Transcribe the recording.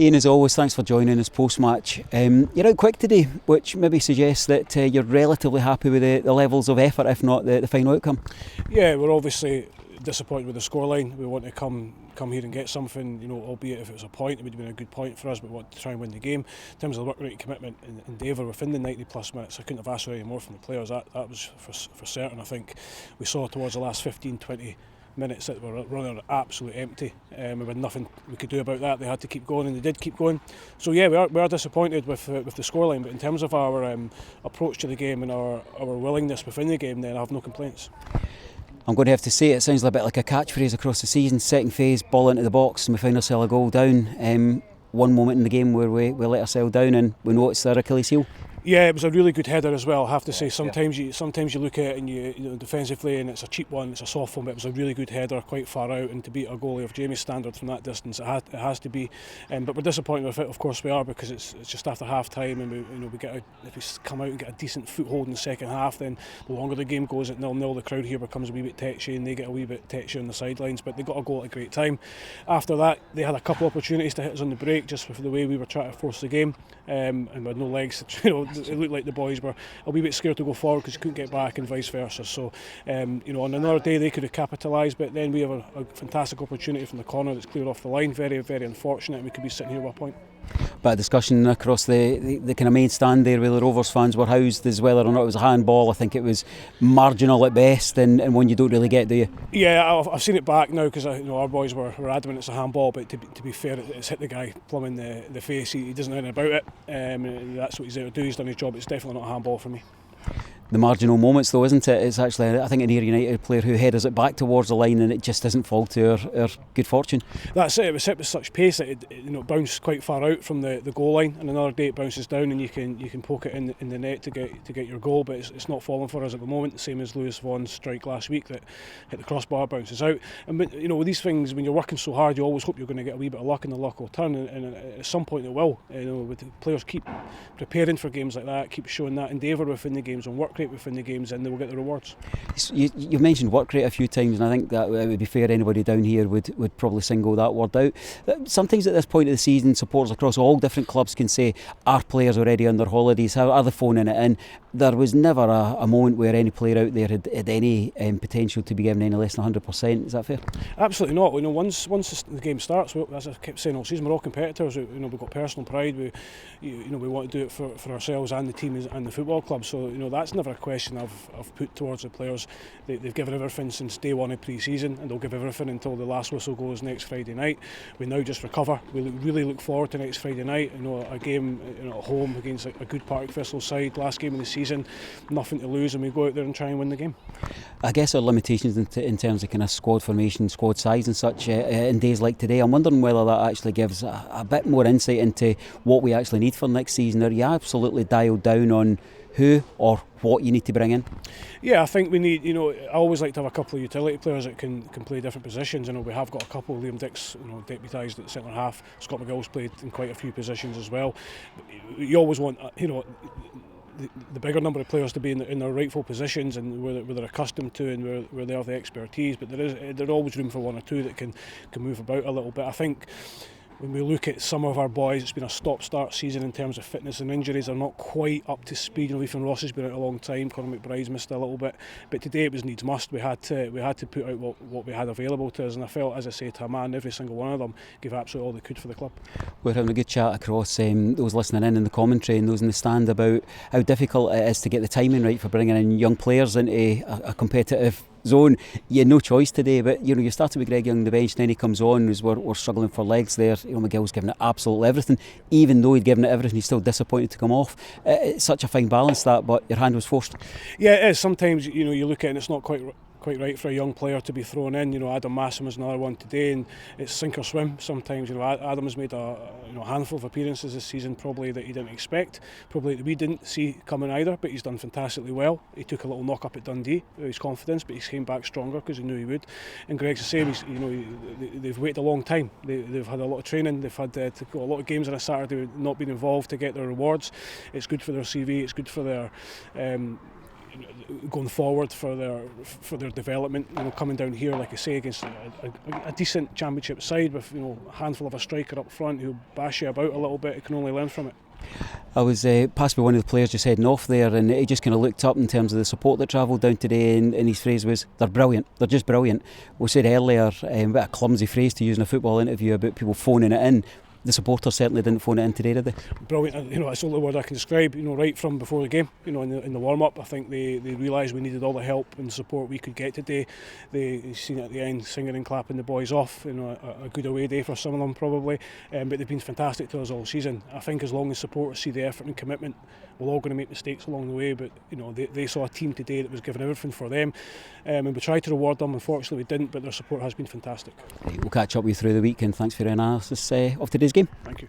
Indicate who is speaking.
Speaker 1: Ian, as always, thanks for joining us post-match. You're out quick today, which maybe suggests that you're relatively happy with the levels of effort, if not the final outcome.
Speaker 2: Yeah, we're obviously disappointed with the scoreline. We want to come here and get something, albeit if it was a point, it would have been a good point for us, but we want to try and win the game. In terms of the work rate commitment and endeavour within the 90 plus minutes, I couldn't have asked for any more from the players. That was for certain. I think we saw towards the last 15-20 minutes that were running absolutely empty. We had nothing we could do about that. They had to keep going, and they did keep going. So yeah, we are disappointed with the scoreline, but in terms of our approach to the game and our willingness within the game, then I have no complaints.
Speaker 1: I'm going to have to say it sounds a bit like a catchphrase across the season. Second phase, ball into the box, and we find ourselves a goal down. One moment in the game where we let ourselves down, and we know it's their Achilles heel.
Speaker 2: Yeah, it was a really good header as well. I have to say, sometimes you look at it and you defensively, and it's a cheap one, it's a soft one, but it was a really good header, quite far out, and to beat a goalie of Jamie's standard from that distance, it has to be. But we're disappointed with it. Of course, we are, because it's just after half time, and if we come out and get a decent foothold in the second half, then the longer the game goes at 0-0, the crowd here becomes a wee bit tetchy, and they get a wee bit tetchy on the sidelines. But they got a goal at a great time. After that, they had a couple of opportunities to hit us on the break, just with the way we were trying to force the game, and we had no legs. It looked like the boys were a wee bit scared to go forward because you couldn't get back, and vice versa. So, on another day they could have capitalised, but then we have a fantastic opportunity from the corner that's cleared off the line. Very, very unfortunate, and we could be sitting here with a point.
Speaker 1: But a discussion across the kind of main stand there where the Rovers fans were housed as whether or not it was a handball. I think it was marginal at best, and one you don't really get, do you?
Speaker 2: Yeah, I've seen it back now, because our boys were adamant it's a handball, but to be fair, it's hit the guy plumb in the face. He doesn't know anything about it, that's what he's there to do. He's done his job. It's definitely not a handball for me.
Speaker 1: The marginal moments though, isn't it? It's actually, I think, an Ayr United player who headers it back towards the line, and it just doesn't fall to our good fortune.
Speaker 2: That's it. It was hit with such pace that it bounced quite far out from the goal line, and another day it bounces down, and you can poke it in the net to get your goal, but it's not falling for us at the moment. The same as Lewis Vaughan's strike last week that hit the crossbar, bounces out. And with these things, when you're working so hard, you always hope you're going to get a wee bit of luck, and the luck will turn, and at some point it will. With the players keep preparing for games like that, keep showing that endeavour within the games and work rate within the games, and they will get the rewards.
Speaker 1: You've mentioned work rate a few times, and I think that it would be fair, anybody down here would probably single that word out. Sometimes at this point of the season, supporters across all different clubs can say, are players already on their holidays? How are they phoning it in? There was never a moment where any player out there had any potential to be given any less than 100%. Is that fair?
Speaker 2: Absolutely not. Once the game starts, as I kept saying all season, we're all competitors. We've got personal pride. We want to do it for ourselves and the team and the football club. So that's never a question I've put towards the players. They've given everything since day one of pre-season, and they'll give everything until the last whistle goes next Friday night. We now just recover. We really look forward to next Friday night. A game at home against a good Partick Thistle side, last game of the season, nothing to lose, and we go out there and try and win the game.
Speaker 1: I guess our limitations in terms of kind of squad formation, squad size and such in days like today, I'm wondering whether that actually gives a bit more insight into what we actually need for next season. Are you absolutely dialed down on who or what you need to bring in?
Speaker 2: Yeah, I think we need, I always like to have a couple of utility players that can play different positions. We have got a couple. Liam Dix, deputised at centre half. Scott McGill's played in quite a few positions as well. You always want, the bigger number of players to be in their rightful positions, and where they're accustomed to, and where they have the expertise. But there's always room for one or two that can move about a little bit. I think when we look at some of our boys, it's been a stop-start season in terms of fitness and injuries. They're not quite up to speed. Ethan Ross has been out a long time. Conor McBride's missed a little bit, but today it was needs must. We had to put out what we had available to us, and I felt, as I say, to a man, every single one of them gave absolutely all they could for the club. We're
Speaker 1: having a good chat across those listening in the commentary and those in the stand about how difficult it is to get the timing right for bringing in young players into a competitive zone. You had no choice today, but you started with Greg Young on the bench, then he comes on as we're struggling for legs there. McGill's given it absolutely everything. Even though he'd given it everything, he's still disappointed to come off. It's such a fine balance that, but your hand was forced.
Speaker 2: Yeah, it is. Sometimes you look at it and it's not quite right for a young player to be thrown in. Adam Massam was another one today, and it's sink or swim sometimes. Adam has made a handful of appearances this season, probably that he didn't expect, probably that we didn't see coming either, but he's done fantastically well. He took a little knock up at Dundee with his confidence, but he came back stronger because he knew he would. And Greg's the same. They've waited a long time. They've had a lot of training. They've had to go a lot of games on a Saturday, not been involved to get their rewards. It's good for their CV. It's good for their going forward for their development. Coming down here, like I say, against a decent championship side with a handful of a striker up front who'll bash you about a little bit. You can only learn from it.
Speaker 1: I was passed by one of the players just heading off there, and he just kind of looked up in terms of the support that travelled down today, and his phrase was, "They're brilliant, they're just brilliant." We said earlier, a bit of clumsy phrase to use in a football interview about people phoning it in. The supporters certainly didn't phone it in today, did they?
Speaker 2: Brilliant. That's the only word I can describe. Right from before the game, in the warm up, I think they realised we needed all the help and support we could get today. They seen it at the end, singing and clapping the boys off. A good away day for some of them probably, but they've been fantastic to us all season. I think as long as supporters see the effort and commitment, we're all going to make mistakes along the way. But they saw a team today that was giving everything for them, and we tried to reward them. Unfortunately, we didn't, but their support has been fantastic.
Speaker 1: We'll catch up with you through the week, and thanks for your analysis of today's game.
Speaker 2: Thank you.